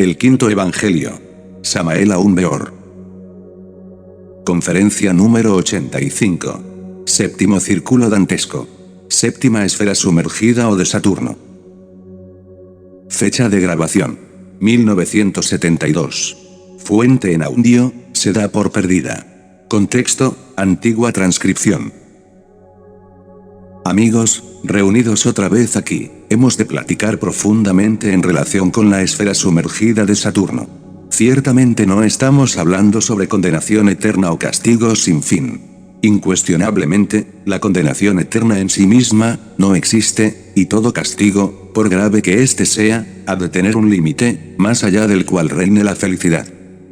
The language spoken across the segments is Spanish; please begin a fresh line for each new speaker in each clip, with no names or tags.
El quinto evangelio. Samael Aun Beor. Conferencia número 85. Séptimo círculo dantesco. Séptima esfera sumergida o de Saturno. Fecha de grabación: 1972. Fuente en audio: se da por perdida. Contexto: antigua transcripción. Amigos, reunidos otra vez aquí, hemos de platicar profundamente en relación con la esfera sumergida de Saturno. Ciertamente no estamos hablando sobre condenación eterna o castigo sin fin. Incuestionablemente, la condenación eterna en sí misma no existe, y todo castigo, por grave que éste sea, ha de tener un límite, más allá del cual reine la felicidad.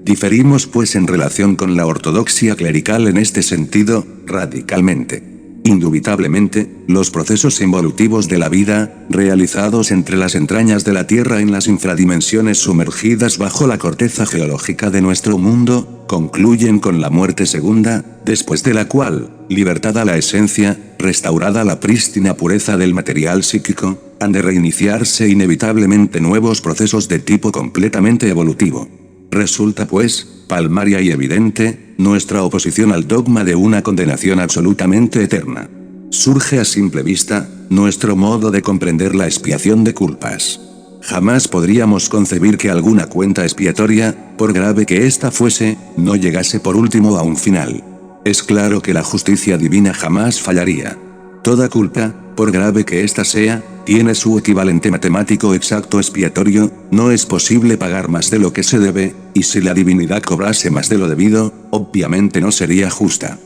Diferimos pues en relación con la ortodoxia clerical en este sentido, radicalmente. Indubitablemente, los procesos involutivos de la vida, realizados entre las entrañas de la Tierra en las infradimensiones sumergidas bajo la corteza geológica de nuestro mundo, concluyen con la muerte segunda, después de la cual, libertada la esencia, restaurada la prístina pureza del material psíquico, han de reiniciarse inevitablemente nuevos procesos de tipo completamente evolutivo. Resulta pues, palmaria y evidente, nuestra oposición al dogma de una condenación absolutamente eterna. Surge a simple vista, nuestro modo de comprender la expiación de culpas. Jamás podríamos concebir que alguna cuenta expiatoria, por grave que ésta fuese, no llegase por último a un final. Es claro que la justicia divina jamás fallaría. Toda culpa, por grave que ésta sea, tiene su equivalente matemático exacto expiatorio, no es posible pagar más de lo que se debe, y si la divinidad cobrase más de lo debido, obviamente no sería justa.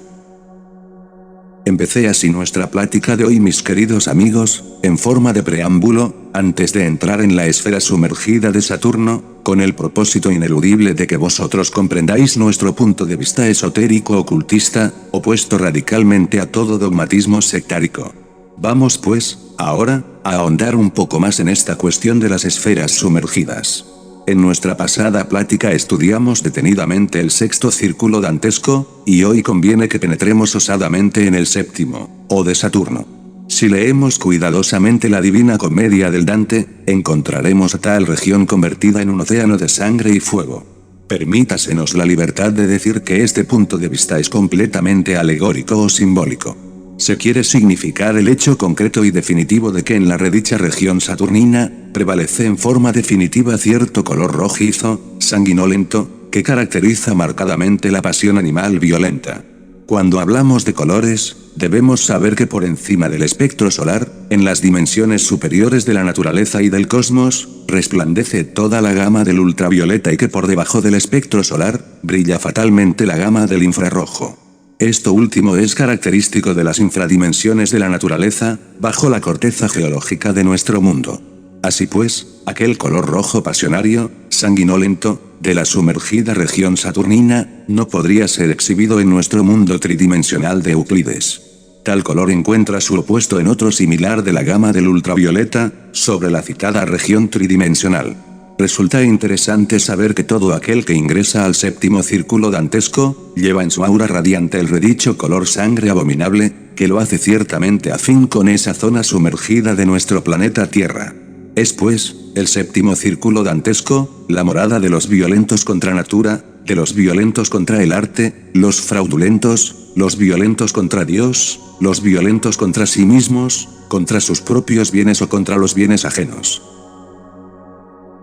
Empecé así nuestra plática de hoy, mis queridos amigos, en forma de preámbulo, antes de entrar en la esfera sumergida de Saturno, con el propósito ineludible de que vosotros comprendáis nuestro punto de vista esotérico ocultista, opuesto radicalmente a todo dogmatismo sectárico. Vamos pues, ahora, a ahondar un poco más en esta cuestión de las esferas sumergidas. En nuestra pasada plática estudiamos detenidamente el sexto círculo dantesco, y hoy conviene que penetremos osadamente en el séptimo, o de Saturno. Si leemos cuidadosamente la Divina Comedia del Dante, encontraremos a tal región convertida en un océano de sangre y fuego. Permítasenos la libertad de decir que este punto de vista es completamente alegórico o simbólico. Se quiere significar el hecho concreto y definitivo de que en la redicha región saturnina, prevalece en forma definitiva cierto color rojizo, sanguinolento, que caracteriza marcadamente la pasión animal violenta. Cuando hablamos de colores, debemos saber que por encima del espectro solar, en las dimensiones superiores de la naturaleza y del cosmos, resplandece toda la gama del ultravioleta y que por debajo del espectro solar, brilla fatalmente la gama del infrarrojo. Esto último es característico de las infradimensiones de la naturaleza, bajo la corteza geológica de nuestro mundo. Así pues, aquel color rojo pasionario, sanguinolento, de la sumergida región saturnina, no podría ser exhibido en nuestro mundo tridimensional de Euclides. Tal color encuentra su opuesto en otro similar de la gama del ultravioleta, sobre la citada región tridimensional. Resulta interesante saber que todo aquel que ingresa al séptimo círculo dantesco, lleva en su aura radiante el redicho color sangre abominable, que lo hace ciertamente afín con esa zona sumergida de nuestro planeta Tierra. Es pues, el séptimo círculo dantesco, la morada de los violentos contra natura, de los violentos contra el arte, los fraudulentos, los violentos contra Dios, los violentos contra sí mismos, contra sus propios bienes o contra los bienes ajenos.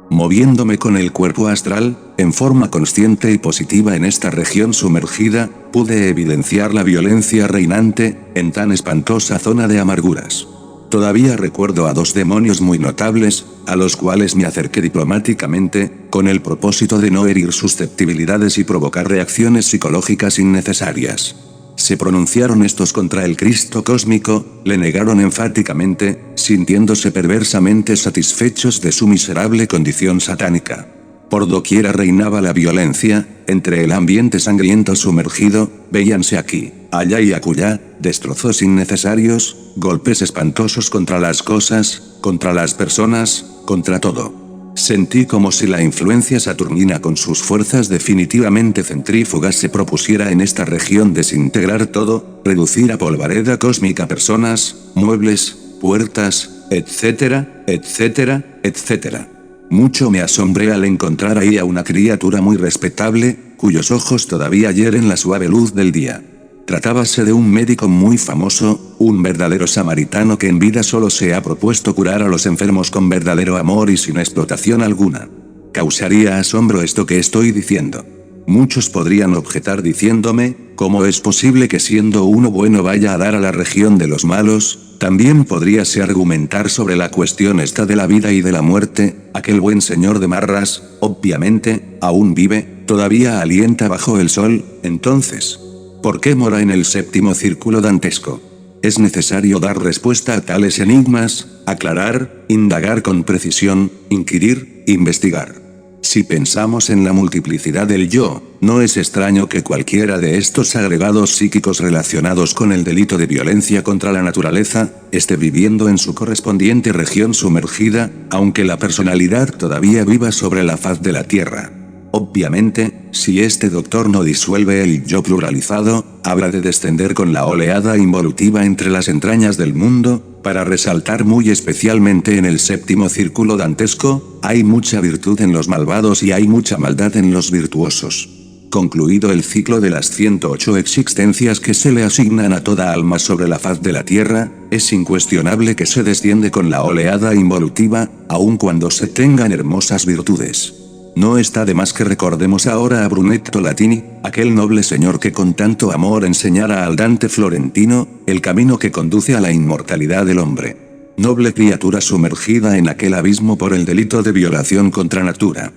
Moviéndome con el cuerpo astral, en forma consciente y positiva en esta región sumergida, pude evidenciar la violencia reinante, en tan espantosa zona de amarguras. Todavía recuerdo a dos demonios muy notables, a los cuales me acerqué diplomáticamente, con el propósito de no herir susceptibilidades y provocar reacciones psicológicas innecesarias. Se pronunciaron estos contra el Cristo cósmico, le negaron enfáticamente, sintiéndose perversamente satisfechos de su miserable condición satánica. Por doquiera reinaba la violencia, entre el ambiente sangriento sumergido, veíanse aquí, allá y acullá, destrozos innecesarios, golpes espantosos contra las cosas, contra las personas, contra todo. Sentí como si la influencia saturnina con sus fuerzas definitivamente centrífugas se propusiera en esta región desintegrar todo, reducir a polvareda cósmica personas, muebles, puertas, etcétera, etcétera, etcétera. Mucho me asombré al encontrar ahí a una criatura muy respetable, cuyos ojos todavía hieren la suave luz del día. Tratábase de un médico muy famoso, un verdadero samaritano que en vida solo se ha propuesto curar a los enfermos con verdadero amor y sin explotación alguna. Causaría asombro esto que estoy diciendo. Muchos podrían objetar diciéndome, ¿cómo es posible que siendo uno bueno vaya a dar a la región de los malos? También podríase argumentar sobre la cuestión esta de la vida y de la muerte. Aquel buen señor de Marras, obviamente, aún vive, todavía alienta bajo el sol. Entonces, ¿por qué mora en el séptimo círculo dantesco? Es necesario dar respuesta a tales enigmas, aclarar, indagar con precisión, inquirir, investigar. Si pensamos en la multiplicidad del yo, no es extraño que cualquiera de estos agregados psíquicos relacionados con el delito de violencia contra la naturaleza, esté viviendo en su correspondiente región sumergida, aunque la personalidad todavía viva sobre la faz de la Tierra. Obviamente, si este doctor no disuelve el yo pluralizado, habla de descender con la oleada involutiva entre las entrañas del mundo, para resaltar muy especialmente en el séptimo círculo dantesco, hay mucha virtud en los malvados y hay mucha maldad en los virtuosos. Concluido el ciclo de las 108 existencias que se le asignan a toda alma sobre la faz de la Tierra, es incuestionable que se desciende con la oleada involutiva, aun cuando se tengan hermosas virtudes. No está de más que recordemos ahora a Brunetto Latini, aquel noble señor que con tanto amor enseñara al Dante florentino, el camino que conduce a la inmortalidad del hombre. Noble criatura sumergida en aquel abismo por el delito de violación contra natura.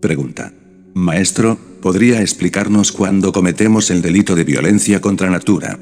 Pregunta. Maestro, ¿podría explicarnos cuándo cometemos el delito de violencia contra natura?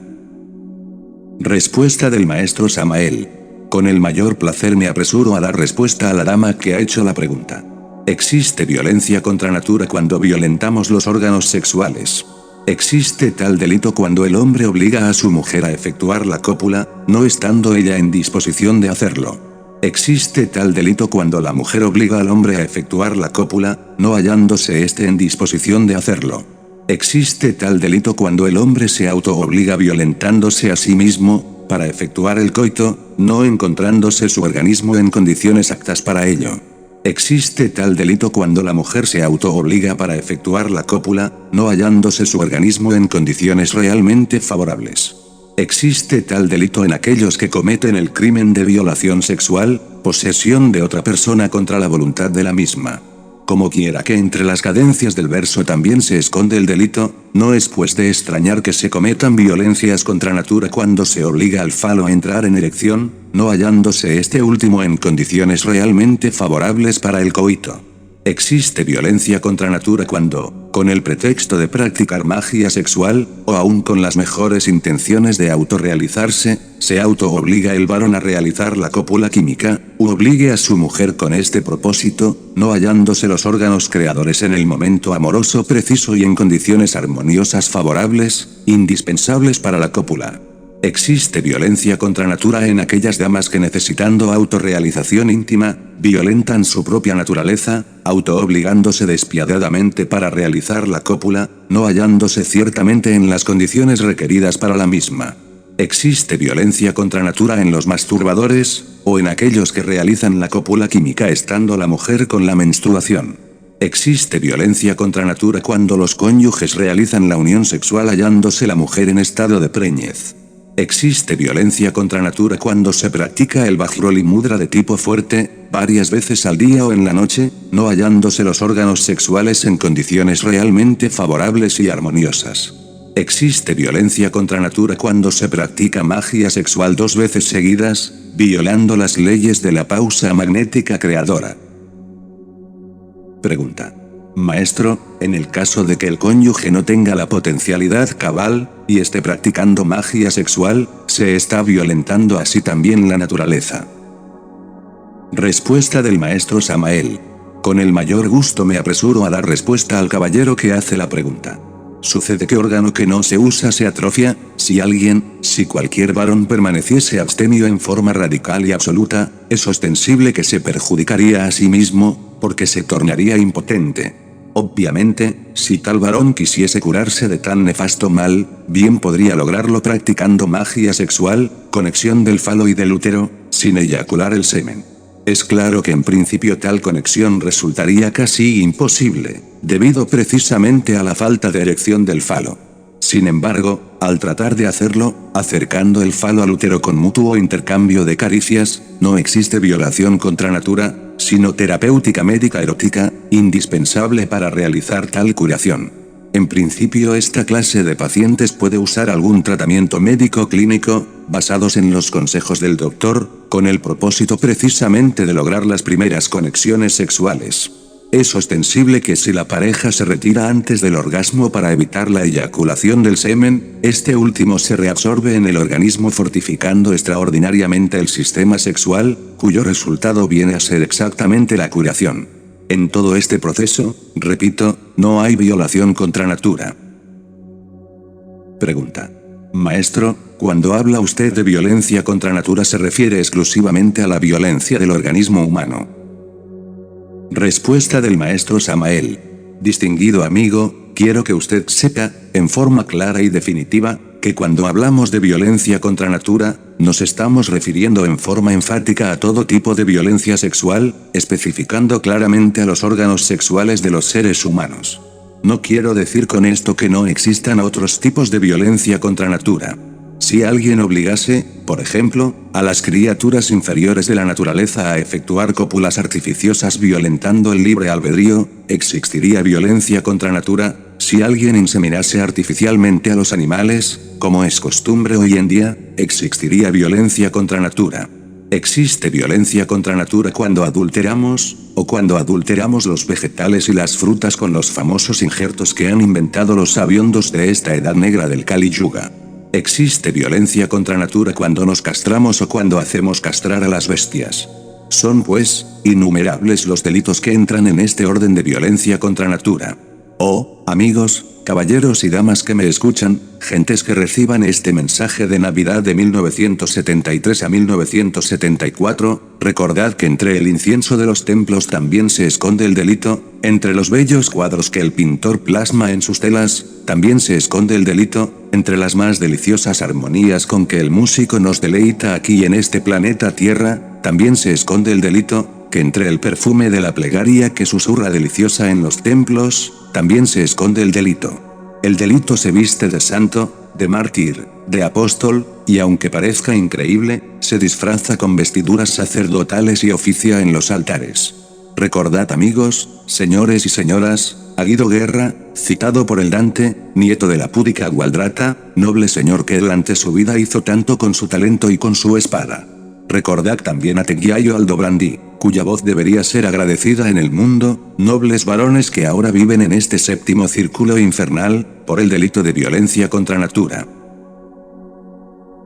Respuesta del maestro Samael. Con el mayor placer me apresuro a dar respuesta a la dama que ha hecho la pregunta. Existe violencia contra natura cuando violentamos los órganos sexuales. Existe tal delito cuando el hombre obliga a su mujer a efectuar la cópula, no estando ella en disposición de hacerlo. Existe tal delito cuando la mujer obliga al hombre a efectuar la cópula, no hallándose éste en disposición de hacerlo. Existe tal delito cuando el hombre se auto-obliga violentándose a sí mismo, para efectuar el coito, no encontrándose su organismo en condiciones aptas para ello. Existe tal delito cuando la mujer se auto-obliga para efectuar la cópula, no hallándose su organismo en condiciones realmente favorables. Existe tal delito en aquellos que cometen el crimen de violación sexual, posesión de otra persona contra la voluntad de la misma. Como quiera que entre las cadencias del verso también se esconde el delito, no es pues de extrañar que se cometan violencias contra natura cuando se obliga al falo a entrar en erección, no hallándose este último en condiciones realmente favorables para el coito. Existe violencia contra natura cuando, con el pretexto de practicar magia sexual, o aún con las mejores intenciones de autorrealizarse, se auto-obliga el varón a realizar la cópula química, u obligue a su mujer con este propósito, no hallándose los órganos creadores en el momento amoroso preciso y en condiciones armoniosas favorables, indispensables para la cópula. Existe violencia contra natura en aquellas damas que necesitando autorrealización íntima, violentan su propia naturaleza, auto-obligándose despiadadamente para realizar la cópula, no hallándose ciertamente en las condiciones requeridas para la misma. Existe violencia contra natura en los masturbadores, o en aquellos que realizan la cópula química estando la mujer con la menstruación. Existe violencia contra natura cuando los cónyuges realizan la unión sexual hallándose la mujer en estado de preñez. Existe violencia contra natura cuando se practica el Vajroli Mudra de tipo fuerte, varias veces al día o en la noche, no hallándose los órganos sexuales en condiciones realmente favorables y armoniosas. Existe violencia contra natura cuando se practica magia sexual 2 veces seguidas, violando las leyes de la pausa magnética creadora. Pregunta. Maestro, en el caso de que el cónyuge no tenga la potencialidad cabal, y esté practicando magia sexual, se está violentando así también la naturaleza. Respuesta del maestro Samael. Con el mayor gusto me apresuro a dar respuesta al caballero que hace la pregunta. Sucede que órgano que no se usa se atrofia, si cualquier varón permaneciese abstemio en forma radical y absoluta, es ostensible que se perjudicaría a sí mismo, porque se tornaría impotente. Obviamente, si tal varón quisiese curarse de tan nefasto mal, bien podría lograrlo practicando magia sexual, conexión del falo y del útero, sin eyacular el semen. Es claro que en principio tal conexión resultaría casi imposible, debido precisamente a la falta de erección del falo. Sin embargo, al tratar de hacerlo, acercando el falo al útero con mutuo intercambio de caricias, no existe violación contra natura, sino terapéutica médica erótica, indispensable para realizar tal curación. En principio esta clase de pacientes puede usar algún tratamiento médico clínico, basados en los consejos del doctor, con el propósito precisamente de lograr las primeras conexiones sexuales. Es ostensible que si la pareja se retira antes del orgasmo para evitar la eyaculación del semen, este último se reabsorbe en el organismo fortificando extraordinariamente el sistema sexual, cuyo resultado viene a ser exactamente la curación. En todo este proceso, repito, no hay violación contra natura. Pregunta. Maestro, cuando habla usted de violencia contra natura se refiere exclusivamente a la violencia del organismo humano. Respuesta del maestro Samael. Distinguido amigo, quiero que usted sepa, en forma clara y definitiva, que cuando hablamos de violencia contra natura, nos estamos refiriendo en forma enfática a todo tipo de violencia sexual, especificando claramente a los órganos sexuales de los seres humanos. No quiero decir con esto que no existan otros tipos de violencia contra natura. Si alguien obligase, por ejemplo, a las criaturas inferiores de la naturaleza a efectuar cópulas artificiosas violentando el libre albedrío, existiría violencia contra natura. Si alguien inseminase artificialmente a los animales, como es costumbre hoy en día, existiría violencia contra natura. Existe violencia contra natura cuando adulteramos, o cuando adulteramos los vegetales y las frutas con los famosos injertos que han inventado los sabiondos de esta edad negra del Kali Yuga. Existe violencia contra natura cuando nos castramos o cuando hacemos castrar a las bestias. Son pues, innumerables los delitos que entran en este orden de violencia contra natura. Oh, amigos, caballeros y damas que me escuchan, gentes que reciban este mensaje de Navidad de 1973 a 1974, recordad que entre el incienso de los templos también se esconde el delito, entre los bellos cuadros que el pintor plasma en sus telas, también se esconde el delito, entre las más deliciosas armonías con que el músico nos deleita aquí en este planeta Tierra, también se esconde el delito, que entre el perfume de la plegaria que susurra deliciosa en los templos, también se esconde el delito. El delito se viste de santo, de mártir, de apóstol, y aunque parezca increíble, se disfraza con vestiduras sacerdotales y oficia en los altares. Recordad amigos, señores y señoras, a Guido Guerra, citado por el Dante, nieto de la púdica Gualdrata, noble señor que durante su vida hizo tanto con su talento y con su espada. Recordad también a Teguiayo Aldobrandí, cuya voz debería ser agradecida en el mundo, nobles varones que ahora viven en este séptimo círculo infernal, por el delito de violencia contra natura.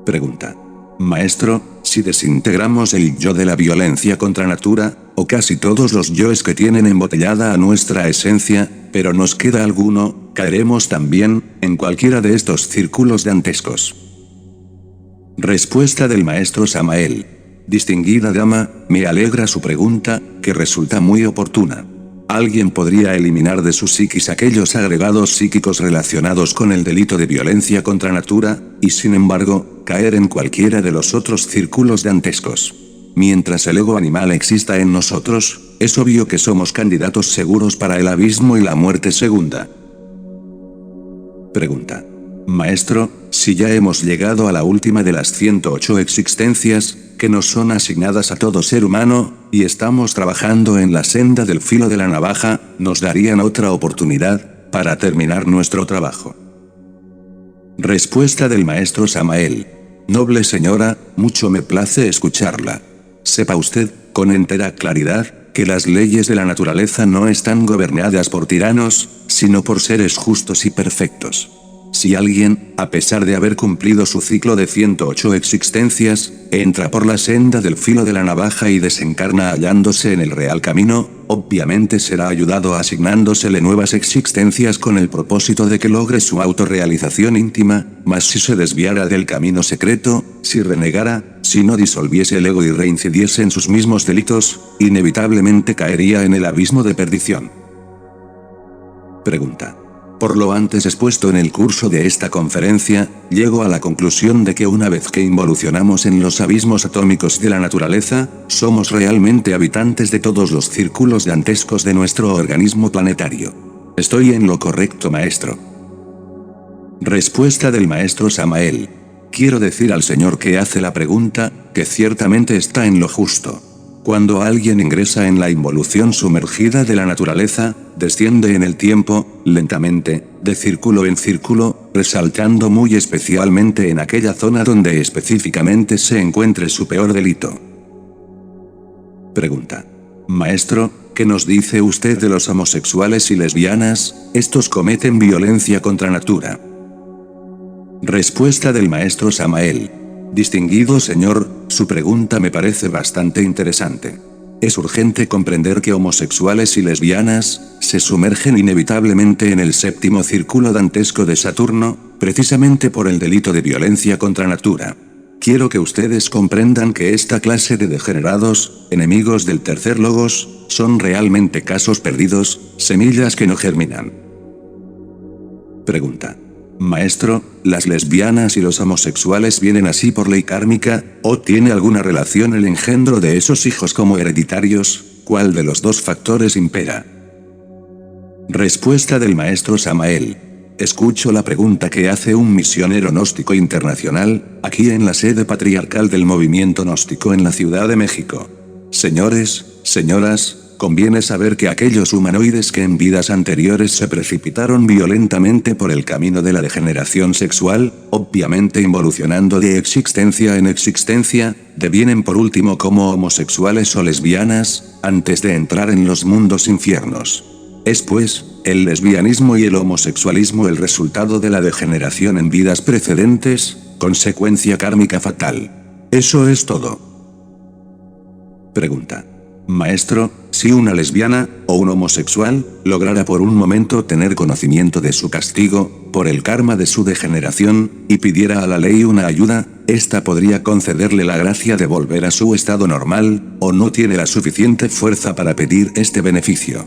Pregunta. Maestro, si desintegramos el yo de la violencia contra natura, o casi todos los yoes que tienen embotellada a nuestra esencia, pero nos queda alguno, caeremos también, en cualquiera de estos círculos dantescos. Respuesta del maestro Samael. Distinguida dama, me alegra su pregunta, que resulta muy oportuna. Alguien podría eliminar de su psiquis aquellos agregados psíquicos relacionados con el delito de violencia contra natura, y sin embargo, caer en cualquiera de los otros círculos dantescos. Mientras el ego animal exista en nosotros, es obvio que somos candidatos seguros para el abismo y la muerte segunda. Pregunta. Maestro, si ya hemos llegado a la última de las 108 existencias, que nos son asignadas a todo ser humano, y estamos trabajando en la senda del filo de la navaja, ¿nos darían otra oportunidad, para terminar nuestro trabajo? Respuesta del maestro Samael. Noble señora, mucho me place escucharla. Sepa usted, con entera claridad, que las leyes de la naturaleza no están gobernadas por tiranos, sino por seres justos y perfectos. Si alguien, a pesar de haber cumplido su ciclo de 108 existencias, entra por la senda del filo de la navaja y desencarna hallándose en el real camino, obviamente será ayudado asignándosele nuevas existencias con el propósito de que logre su autorrealización íntima, mas si se desviara del camino secreto, si renegara, si no disolviese el ego y reincidiese en sus mismos delitos, inevitablemente caería en el abismo de perdición. Pregunta. Por lo antes expuesto en el curso de esta conferencia, llego a la conclusión de que una vez que involucionamos en los abismos atómicos de la naturaleza, somos realmente habitantes de todos los círculos dantescos de nuestro organismo planetario. ¿Estoy en lo correcto, maestro? Respuesta del maestro Samael. Quiero decir al señor que hace la pregunta, que ciertamente está en lo justo. Cuando alguien ingresa en la involución sumergida de la naturaleza, desciende en el tiempo, lentamente, de círculo en círculo, resaltando muy especialmente en aquella zona donde específicamente se encuentre su peor delito. Pregunta. Maestro, ¿qué nos dice usted de los homosexuales y lesbianas? Estos cometen violencia contra natura. Respuesta del maestro Samael. Distinguido señor, su pregunta me parece bastante interesante. Es urgente comprender que homosexuales y lesbianas se sumergen inevitablemente en el séptimo círculo dantesco de Saturno, precisamente por el delito de violencia contra natura. Quiero que ustedes comprendan que esta clase de degenerados, enemigos del tercer logos, son realmente casos perdidos, semillas que no germinan. Pregunta. Maestro, ¿las lesbianas y los homosexuales vienen así por ley kármica, o tiene alguna relación el engendro de esos hijos como hereditarios? ¿Cuál de los dos factores impera? Respuesta del maestro Samael. Escucho la pregunta que hace un misionero gnóstico internacional, aquí en la sede patriarcal del movimiento gnóstico en la Ciudad de México. Señores, señoras, conviene saber que aquellos humanoides que en vidas anteriores se precipitaron violentamente por el camino de la degeneración sexual, obviamente involucionando de existencia en existencia, devienen por último como homosexuales o lesbianas, antes de entrar en los mundos infiernos. Es pues, el lesbianismo y el homosexualismo el resultado de la degeneración en vidas precedentes, consecuencia kármica fatal. Eso es todo. Pregunta. Maestro, si una lesbiana, o un homosexual, lograra por un momento tener conocimiento de su castigo, por el karma de su degeneración, y pidiera a la ley una ayuda, ¿ésta podría concederle la gracia de volver a su estado normal, o no tiene la suficiente fuerza para pedir este beneficio?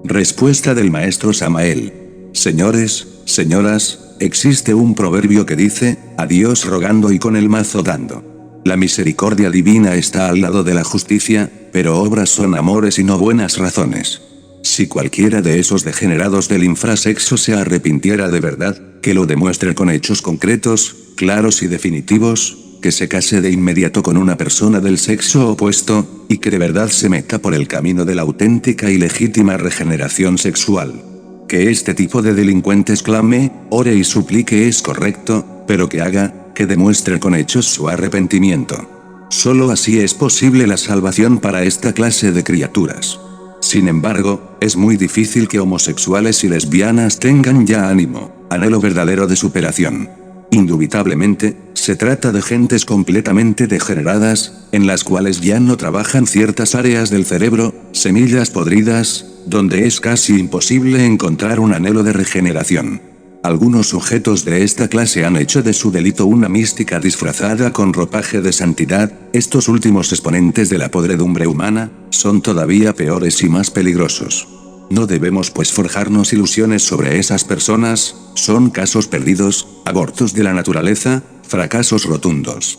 Respuesta del maestro Samael. Señores, señoras, existe un proverbio que dice, a Dios rogando y con el mazo dando. La misericordia divina está al lado de la justicia, pero obras son amores y no buenas razones. Si cualquiera de esos degenerados del infrasexo se arrepintiera de verdad, que lo demuestre con hechos concretos, claros y definitivos, que se case de inmediato con una persona del sexo opuesto, y que de verdad se meta por el camino de la auténtica y legítima regeneración sexual. Que este tipo de delincuentes clame, ore y suplique es correcto, pero que haga, que demuestre con hechos su arrepentimiento. Solo así es posible la salvación para esta clase de criaturas. Sin embargo, es muy difícil que homosexuales y lesbianas tengan ya ánimo, anhelo verdadero de superación. Indubitablemente, se trata de gentes completamente degeneradas, en las cuales ya no trabajan ciertas áreas del cerebro, semillas podridas, donde es casi imposible encontrar un anhelo de regeneración. Algunos sujetos de esta clase han hecho de su delito una mística disfrazada con ropaje de santidad. Estos últimos exponentes de la podredumbre humana, son todavía peores y más peligrosos. No debemos pues forjarnos ilusiones sobre esas personas, son casos perdidos, abortos de la naturaleza, fracasos rotundos.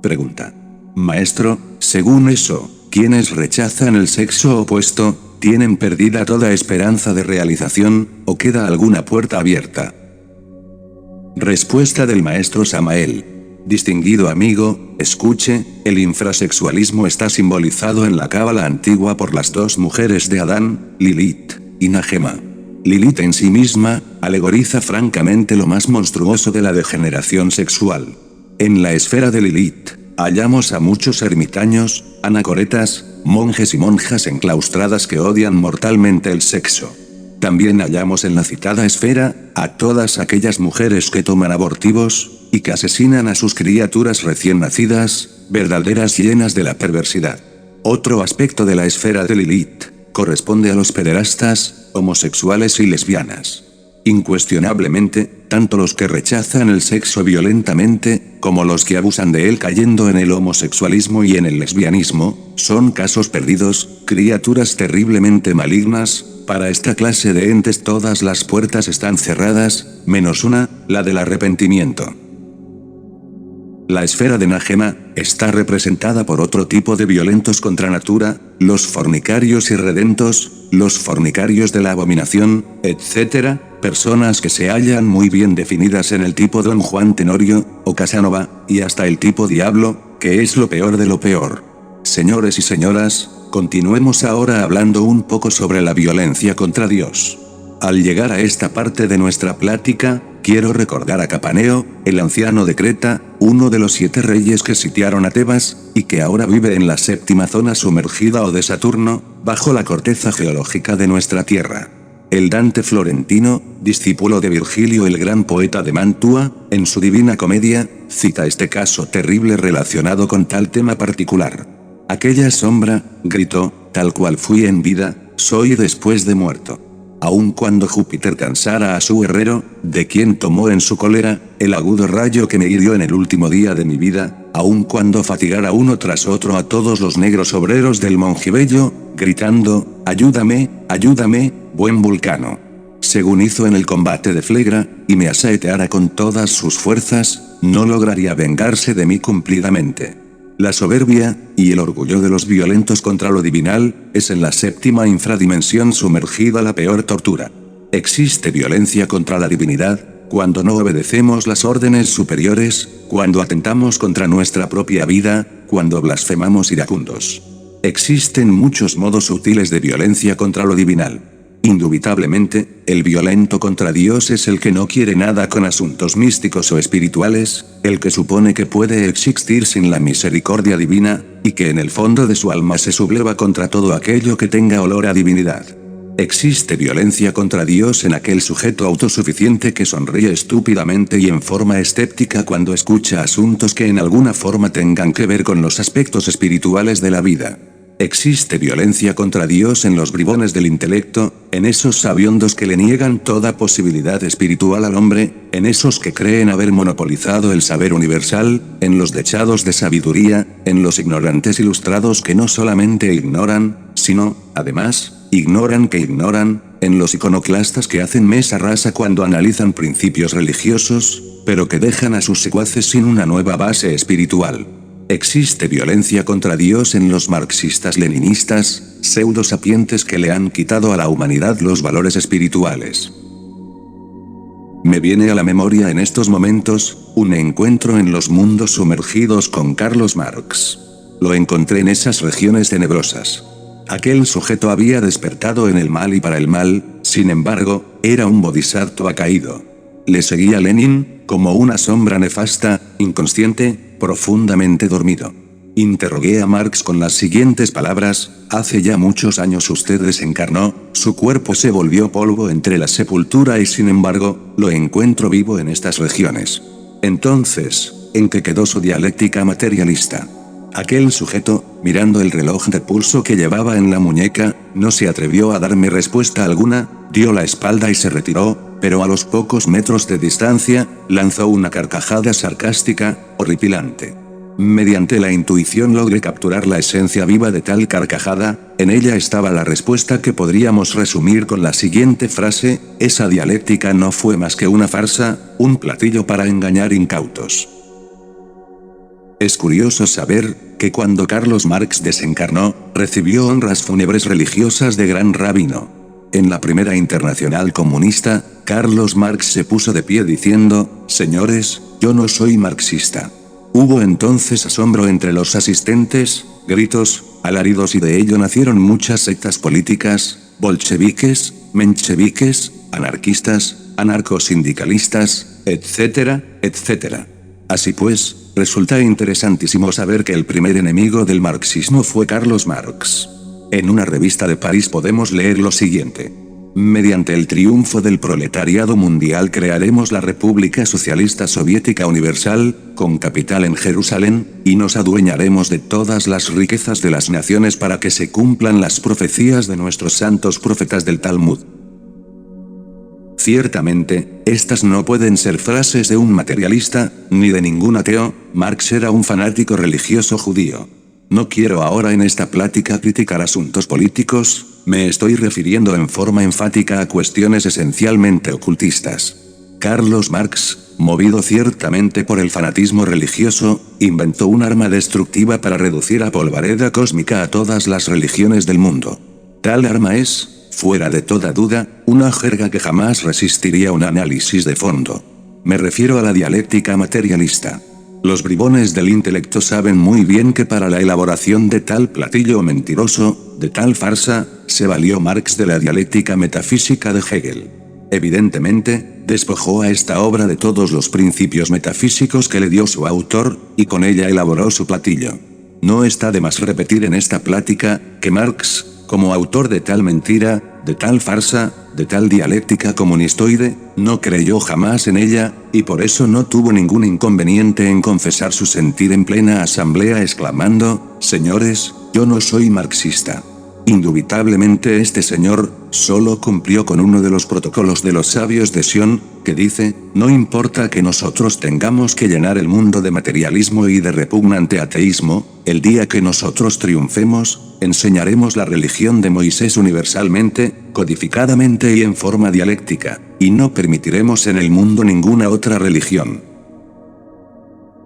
Pregunta. Maestro, según eso, quienes rechazan el sexo opuesto, ¿tienen perdida toda esperanza de realización, o queda alguna puerta abierta? Respuesta del maestro Samael. Distinguido amigo, escuche, el infrasexualismo está simbolizado en la cábala antigua por las dos mujeres de Adán, Lilith y Nahema. Lilith en sí misma, alegoriza francamente lo más monstruoso de la degeneración sexual. En la esfera de Lilith, hallamos a muchos ermitaños, anacoretas, monjes y monjas enclaustradas que odian mortalmente el sexo. También hallamos en la citada esfera, a todas aquellas mujeres que toman abortivos, y que asesinan a sus criaturas recién nacidas, verdaderas llenas de la perversidad. Otro aspecto de la esfera de Lilith, corresponde a los pederastas, homosexuales y lesbianas. Incuestionablemente, tanto los que rechazan el sexo violentamente, como los que abusan de él cayendo en el homosexualismo y en el lesbianismo, son casos perdidos, criaturas terriblemente malignas, para esta clase de entes todas las puertas están cerradas, menos una, la del arrepentimiento. La esfera de Nájema está representada por otro tipo de violentos contra natura, los fornicarios irredentos, los fornicarios de la abominación, etc., personas que se hallan muy bien definidas en el tipo Don Juan Tenorio, o Casanova, y hasta el tipo Diablo, que es lo peor de lo peor. Señores y señoras, continuemos ahora hablando un poco sobre la violencia contra Dios. Al llegar a esta parte de nuestra plática, quiero recordar a Capaneo, el anciano de Creta, uno de los 7 reyes que sitiaron a Tebas, y que ahora vive en la 7ª zona sumergida o de Saturno, bajo la corteza geológica de nuestra Tierra. El Dante florentino, discípulo de Virgilio el gran poeta de Mantua, en su Divina Comedia, cita este caso terrible relacionado con tal tema particular. Aquella sombra, gritó, tal cual fui en vida, soy después de muerto. Aun cuando Júpiter cansara a su herrero, de quien tomó en su cólera, el agudo rayo que me hirió en el último día de mi vida, aun cuando fatigara uno tras otro a todos los negros obreros del Mongibello, gritando, ayúdame, ayúdame, buen Vulcano. Según hizo en el combate de Flegra, y me asaeteara con todas sus fuerzas, no lograría vengarse de mí cumplidamente. La soberbia, y el orgullo de los violentos contra lo divinal, es en la 7ª infradimensión sumergida la peor tortura. Existe violencia contra la divinidad, cuando no obedecemos las órdenes superiores, cuando atentamos contra nuestra propia vida, cuando blasfemamos iracundos. Existen muchos modos sutiles de violencia contra lo divinal. Indubitablemente, el violento contra Dios es el que no quiere nada con asuntos místicos o espirituales, el que supone que puede existir sin la misericordia divina, y que en el fondo de su alma se subleva contra todo aquello que tenga olor a divinidad. Existe violencia contra Dios en aquel sujeto autosuficiente que sonríe estúpidamente y en forma escéptica cuando escucha asuntos que en alguna forma tengan que ver con los aspectos espirituales de la vida. Existe violencia contra Dios en los bribones del intelecto, en esos sabiondos que le niegan toda posibilidad espiritual al hombre, en esos que creen haber monopolizado el saber universal, en los dechados de sabiduría, en los ignorantes ilustrados que no solamente ignoran, sino, además, ignoran que ignoran, en los iconoclastas que hacen mesa rasa cuando analizan principios religiosos, pero que dejan a sus secuaces sin una nueva base espiritual. Existe violencia contra Dios en los marxistas-leninistas, pseudo-sapientes que le han quitado a la humanidad los valores espirituales. Me viene a la memoria en estos momentos, un encuentro en los mundos sumergidos con Carlos Marx. Lo encontré en esas regiones tenebrosas. Aquel sujeto había despertado en el mal y para el mal, sin embargo, era un bodhisattva caído. Le seguía Lenin, como una sombra nefasta, inconsciente, profundamente dormido. Interrogué a Marx con las siguientes palabras: hace ya muchos años usted desencarnó, su cuerpo se volvió polvo entre la sepultura y sin embargo, lo encuentro vivo en estas regiones. Entonces, ¿en qué quedó su dialéctica materialista? Aquel sujeto, mirando el reloj de pulso que llevaba en la muñeca, no se atrevió a darme respuesta alguna, dio la espalda y se retiró, pero a los pocos metros de distancia, lanzó una carcajada sarcástica, horripilante. Mediante la intuición logré capturar la esencia viva de tal carcajada, en ella estaba la respuesta que podríamos resumir con la siguiente frase: esa dialéctica no fue más que una farsa, un platillo para engañar incautos. Es curioso saber, que cuando Carlos Marx desencarnó, recibió honras fúnebres religiosas de gran rabino. En la primera internacional comunista, Carlos Marx se puso de pie diciendo: señores, yo no soy marxista. Hubo entonces asombro entre los asistentes, gritos, alaridos y de ello nacieron muchas sectas políticas, bolcheviques, mencheviques, anarquistas, anarcosindicalistas, etcétera, etcétera. Así pues, resulta interesantísimo saber que el primer enemigo del marxismo fue Carlos Marx. En una revista de París podemos leer lo siguiente: mediante el triunfo del proletariado mundial crearemos la República Socialista Soviética Universal, con capital en Jerusalén, y nos adueñaremos de todas las riquezas de las naciones para que se cumplan las profecías de nuestros santos profetas del Talmud. Ciertamente, estas no pueden ser frases de un materialista, ni de ningún ateo. Marx era un fanático religioso judío. No quiero ahora en esta plática criticar asuntos políticos, me estoy refiriendo en forma enfática a cuestiones esencialmente ocultistas. Carlos Marx, movido ciertamente por el fanatismo religioso, inventó un arma destructiva para reducir a polvareda cósmica a todas las religiones del mundo. Tal arma es, fuera de toda duda, una jerga que jamás resistiría un análisis de fondo. Me refiero a la dialéctica materialista. Los bribones del intelecto saben muy bien que para la elaboración de tal platillo mentiroso, de tal farsa, se valió Marx de la dialéctica metafísica de Hegel. Evidentemente, despojó a esta obra de todos los principios metafísicos que le dio su autor, y con ella elaboró su platillo. No está de más repetir en esta plática, que Marx, como autor de tal mentira, de tal farsa, de tal dialéctica comunistoide, no creyó jamás en ella, y por eso no tuvo ningún inconveniente en confesar su sentir en plena asamblea exclamando, señores, yo no soy marxista. Indubitablemente este señor, solo cumplió con uno de los protocolos de los sabios de Sion, que dice, no importa que nosotros tengamos que llenar el mundo de materialismo y de repugnante ateísmo, el día que nosotros triunfemos, enseñaremos la religión de Moisés universalmente, codificadamente y en forma dialéctica, y no permitiremos en el mundo ninguna otra religión.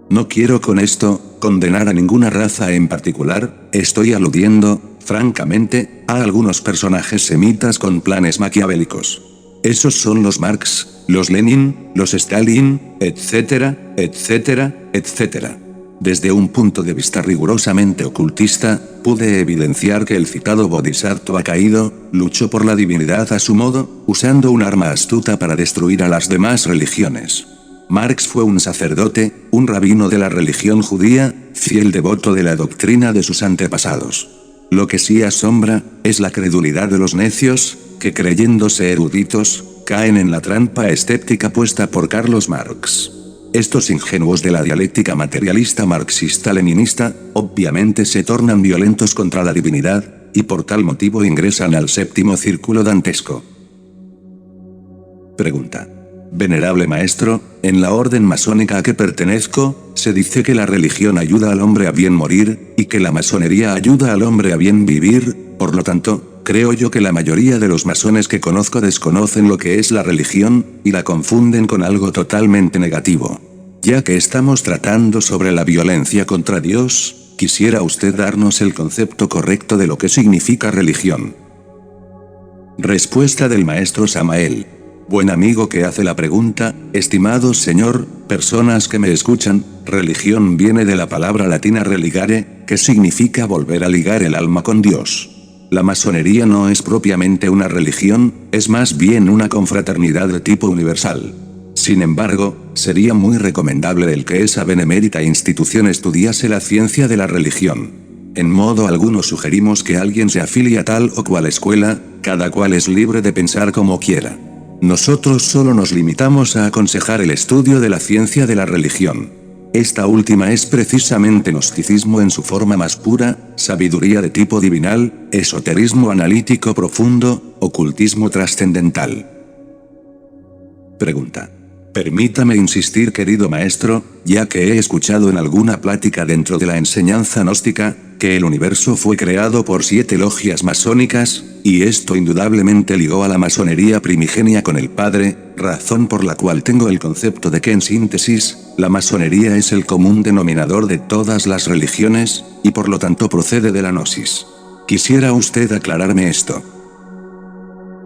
No quiero con esto condenar a ninguna raza en particular, estoy aludiendo, francamente, a algunos personajes semitas con planes maquiavélicos. Esos son los Marx, los Lenin, los Stalin, etcétera, etcétera, etcétera. Desde un punto de vista rigurosamente ocultista, pude evidenciar que el citado Bodhisattva caído, luchó por la divinidad a su modo, usando un arma astuta para destruir a las demás religiones. Marx fue un sacerdote, un rabino de la religión judía, fiel devoto de la doctrina de sus antepasados. Lo que sí asombra, es la credulidad de los necios, que creyéndose eruditos, caen en la trampa escéptica puesta por Carlos Marx. Estos ingenuos de la dialéctica materialista marxista-leninista, obviamente se tornan violentos contra la divinidad, y por tal motivo ingresan al séptimo círculo dantesco. Pregunta. Venerable maestro, en la orden masónica a que pertenezco, se dice que la religión ayuda al hombre a bien morir, y que la masonería ayuda al hombre a bien vivir, por lo tanto, creo yo que la mayoría de los masones que conozco desconocen lo que es la religión, y la confunden con algo totalmente negativo. Ya que estamos tratando sobre la violencia contra Dios, quisiera usted darnos el concepto correcto de lo que significa religión. Respuesta del maestro Samael. Buen amigo que hace la pregunta, estimado señor, personas que me escuchan, religión viene de la palabra latina religare, que significa volver a ligar el alma con Dios. La masonería no es propiamente una religión, es más bien una confraternidad de tipo universal. Sin embargo, sería muy recomendable el que esa benemérita institución estudiase la ciencia de la religión. En modo alguno sugerimos que alguien se afilie a tal o cual escuela, cada cual es libre de pensar como quiera. Nosotros solo nos limitamos a aconsejar el estudio de la ciencia de la religión. Esta última es precisamente gnosticismo en su forma más pura, sabiduría de tipo divinal, esoterismo analítico profundo, ocultismo trascendental. Pregunta. Permítame insistir, querido maestro, ya que he escuchado en alguna plática dentro de la enseñanza gnóstica, que el universo fue creado por 7 logias masónicas, y esto indudablemente ligó a la masonería primigenia con el Padre, razón por la cual tengo el concepto de que en síntesis, la masonería es el común denominador de todas las religiones, y por lo tanto procede de la gnosis. Quisiera usted aclararme esto.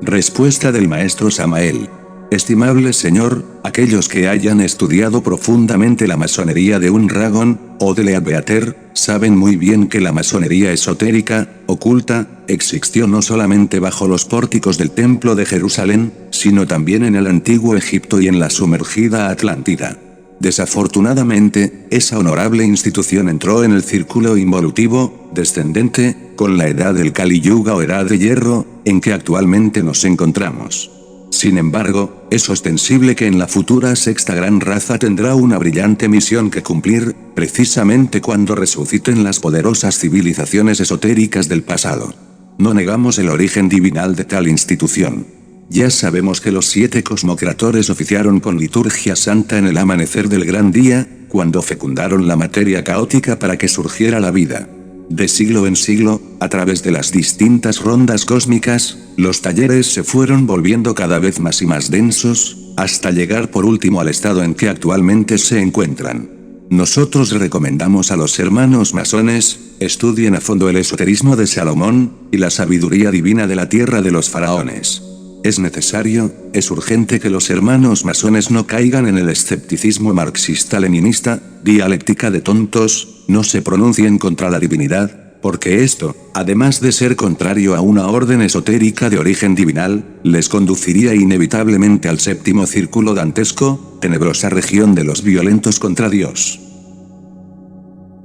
Respuesta del maestro Samael. Estimable señor, aquellos que hayan estudiado profundamente la masonería de Unragon, o de Leadbeater, saben muy bien que la masonería esotérica, oculta, existió no solamente bajo los pórticos del Templo de Jerusalén, sino también en el antiguo Egipto y en la sumergida Atlántida. Desafortunadamente, esa honorable institución entró en el círculo involutivo, descendente, con la edad del Kali Yuga o edad de hierro, en que actualmente nos encontramos. Sin embargo, es ostensible que en la futura sexta gran raza tendrá una brillante misión que cumplir, precisamente cuando resuciten las poderosas civilizaciones esotéricas del pasado. No negamos el origen divinal de tal institución. Ya sabemos que los 7 cosmocratores oficiaron con liturgia santa en el amanecer del gran día, cuando fecundaron la materia caótica para que surgiera la vida. De siglo en siglo, a través de las distintas rondas cósmicas, los talleres se fueron volviendo cada vez más y más densos, hasta llegar por último al estado en que actualmente se encuentran. Nosotros recomendamos a los hermanos masones, estudien a fondo el esoterismo de Salomón, y la sabiduría divina de la tierra de los faraones. Es necesario, es urgente que los hermanos masones no caigan en el escepticismo marxista-leninista, dialéctica de tontos, no se pronuncien contra la divinidad, porque esto, además de ser contrario a una orden esotérica de origen divinal, les conduciría inevitablemente al séptimo círculo dantesco, tenebrosa región de los violentos contra Dios.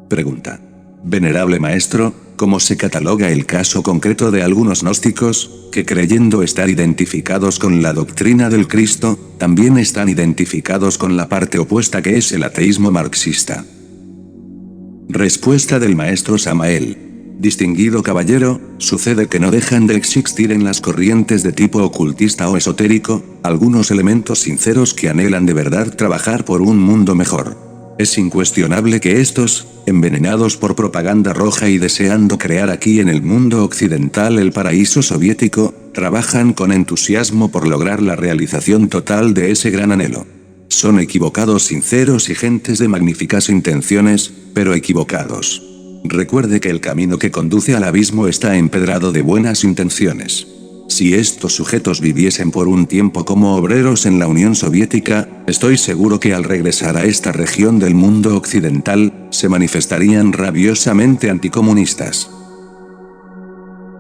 Pregunta. Venerable maestro, ¿cómo se cataloga el caso concreto de algunos gnósticos, que creyendo estar identificados con la doctrina del Cristo, también están identificados con la parte opuesta que es el ateísmo marxista? Respuesta del maestro Samael. Distinguido caballero, sucede que no dejan de existir en las corrientes de tipo ocultista o esotérico, algunos elementos sinceros que anhelan de verdad trabajar por un mundo mejor. Es incuestionable que estos, envenenados por propaganda roja y deseando crear aquí en el mundo occidental el paraíso soviético, trabajan con entusiasmo por lograr la realización total de ese gran anhelo. Son equivocados sinceros y gentes de magníficas intenciones, pero equivocados. Recuerde que el camino que conduce al abismo está empedrado de buenas intenciones. Si estos sujetos viviesen por un tiempo como obreros en la Unión Soviética, estoy seguro que al regresar a esta región del mundo occidental, se manifestarían rabiosamente anticomunistas.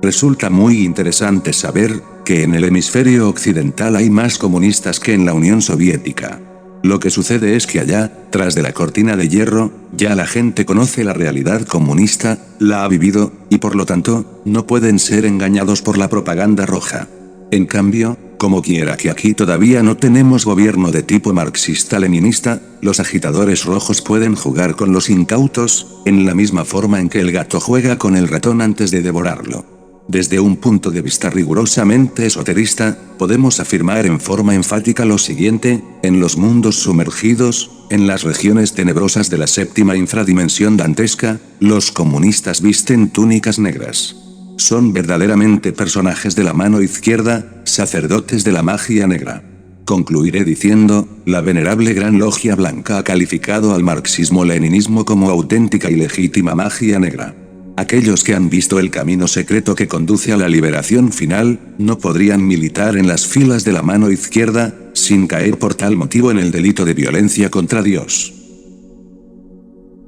Resulta muy interesante saber que en el hemisferio occidental hay más comunistas que en la Unión Soviética. Lo que sucede es que allá, tras de la cortina de hierro, ya la gente conoce la realidad comunista, la ha vivido, y por lo tanto, no pueden ser engañados por la propaganda roja. En cambio, como quiera que aquí todavía no tenemos gobierno de tipo marxista-leninista, los agitadores rojos pueden jugar con los incautos, en la misma forma en que el gato juega con el ratón antes de devorarlo. Desde un punto de vista rigurosamente esoterista, podemos afirmar en forma enfática lo siguiente: en los mundos sumergidos, en las regiones tenebrosas de la séptima infradimensión dantesca, los comunistas visten túnicas negras. Son verdaderamente personajes de la mano izquierda, sacerdotes de la magia negra. Concluiré diciendo, la venerable Gran Logia Blanca ha calificado al marxismo-leninismo como auténtica y legítima magia negra. Aquellos que han visto el camino secreto que conduce a la liberación final, no podrían militar en las filas de la mano izquierda, sin caer por tal motivo en el delito de violencia contra Dios.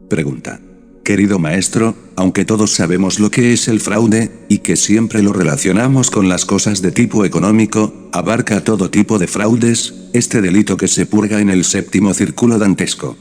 Pregunta. Querido maestro, aunque todos sabemos lo que es el fraude, y que siempre lo relacionamos con las cosas de tipo económico, abarca todo tipo de fraudes, este delito que se purga en el séptimo círculo dantesco.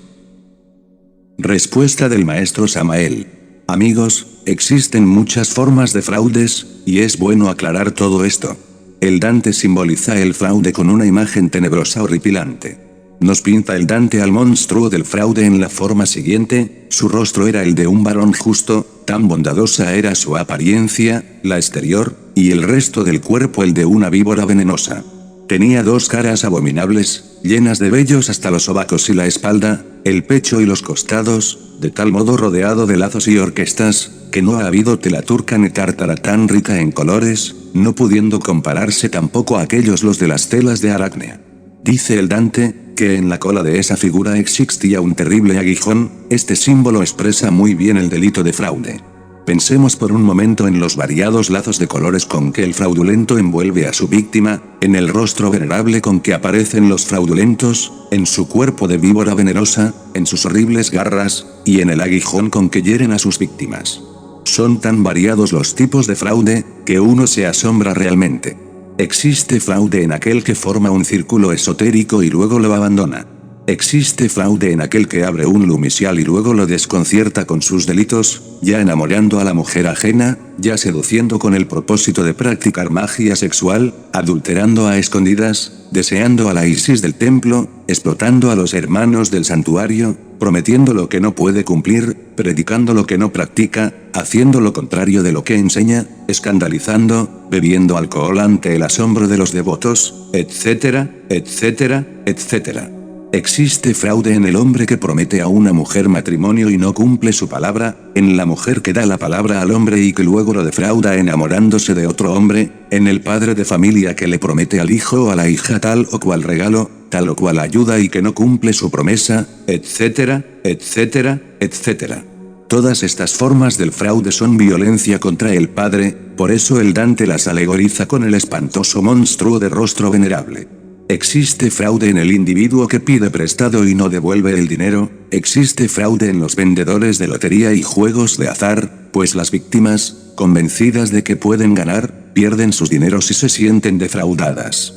Respuesta del maestro Samael. Amigos, existen muchas formas de fraudes, y es bueno aclarar todo esto. El Dante simboliza el fraude con una imagen tenebrosa horripilante. Nos pinta el Dante al monstruo del fraude en la forma siguiente: su rostro era el de un varón justo, tan bondadosa era su apariencia, la exterior, y el resto del cuerpo el de una víbora venenosa. Tenía dos caras abominables, llenas de vellos hasta los sobacos y la espalda, el pecho y los costados, de tal modo rodeado de lazos y orquestas, que no ha habido tela turca ni tártara tan rica en colores, no pudiendo compararse tampoco a aquellos los de las telas de Aracnea. Dice el Dante, que en la cola de esa figura existía un terrible aguijón. Este símbolo expresa muy bien el delito de fraude. Pensemos por un momento en los variados lazos de colores con que el fraudulento envuelve a su víctima, en el rostro venerable con que aparecen los fraudulentos, en su cuerpo de víbora venenosa, en sus horribles garras, y en el aguijón con que hieren a sus víctimas. Son tan variados los tipos de fraude, que uno se asombra realmente. Existe fraude en aquel que forma un círculo esotérico y luego lo abandona. Existe fraude en aquel que abre un lumicial y luego lo desconcierta con sus delitos, ya enamorando a la mujer ajena, ya seduciendo con el propósito de practicar magia sexual, adulterando a escondidas, deseando a la Isis del templo, explotando a los hermanos del santuario, prometiendo lo que no puede cumplir, predicando lo que no practica, haciendo lo contrario de lo que enseña, escandalizando, bebiendo alcohol ante el asombro de los devotos, etcétera, etcétera, etcétera. Existe fraude en el hombre que promete a una mujer matrimonio y no cumple su palabra, en la mujer que da la palabra al hombre y que luego lo defrauda enamorándose de otro hombre, en el padre de familia que le promete al hijo o a la hija tal o cual regalo, tal o cual ayuda y que no cumple su promesa, etcétera, etcétera, etcétera. Todas estas formas del fraude son violencia contra el Padre, por eso el Dante las alegoriza con el espantoso monstruo de rostro venerable. Existe fraude en el individuo que pide prestado y no devuelve el dinero, existe fraude en los vendedores de lotería y juegos de azar, pues las víctimas, convencidas de que pueden ganar, pierden sus dineros y se sienten defraudadas.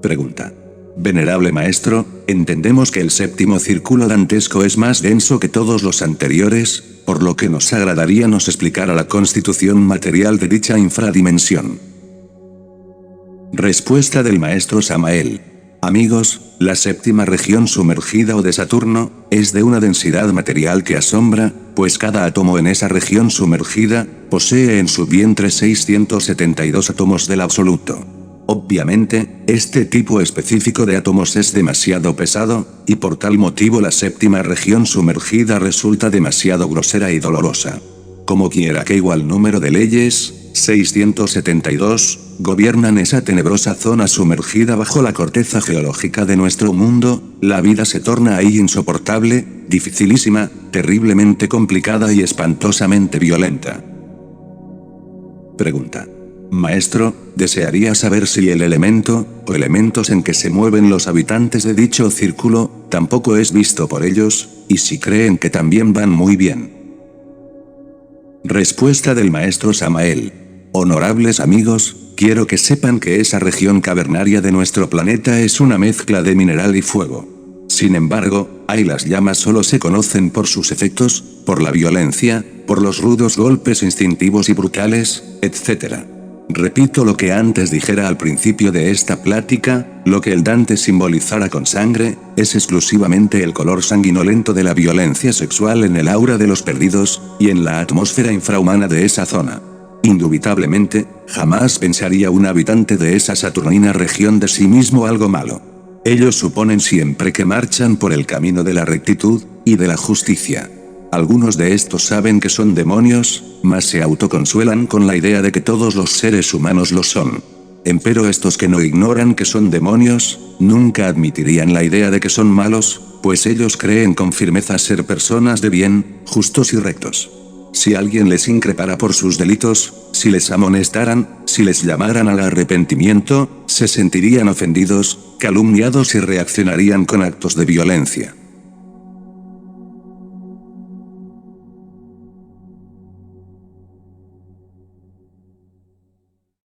Pregunta. Venerable maestro, entendemos que el séptimo círculo dantesco es más denso que todos los anteriores, por lo que nos agradaría nos explicara la constitución material de dicha infradimensión. Respuesta del maestro Samael. Amigos, la séptima región sumergida o de Saturno, es de una densidad material que asombra, pues cada átomo en esa región sumergida, posee en su vientre 672 átomos del absoluto. Obviamente, este tipo específico de átomos es demasiado pesado, y por tal motivo la séptima región sumergida resulta demasiado grosera y dolorosa. Como quiera que igual número de leyes, 672, gobiernan esa tenebrosa zona sumergida bajo la corteza geológica de nuestro mundo, la vida se torna ahí insoportable, dificilísima, terriblemente complicada y espantosamente violenta. Pregunta. Maestro, desearía saber si el elemento, o elementos en que se mueven los habitantes de dicho círculo, tampoco es visto por ellos, y si creen que también van muy bien. Respuesta del maestro Samael. Honorables amigos, quiero que sepan que esa región cavernaria de nuestro planeta es una mezcla de mineral y fuego. Sin embargo, ahí las llamas solo se conocen por sus efectos, por la violencia, por los rudos golpes instintivos y brutales, etc. Repito lo que antes dijera al principio de esta plática, lo que el Dante simbolizara con sangre, es exclusivamente el color sanguinolento de la violencia sexual en el aura de los perdidos, y en la atmósfera infrahumana de esa zona. Indubitablemente, jamás pensaría un habitante de esa saturnina región de sí mismo algo malo. Ellos suponen siempre que marchan por el camino de la rectitud, y de la justicia. Algunos de estos saben que son demonios, mas se autoconsuelan con la idea de que todos los seres humanos lo son. Empero estos que no ignoran que son demonios, nunca admitirían la idea de que son malos, pues ellos creen con firmeza ser personas de bien, justos y rectos. Si alguien les increpara por sus delitos, si les amonestaran, si les llamaran al arrepentimiento, se sentirían ofendidos, calumniados y reaccionarían con actos de violencia.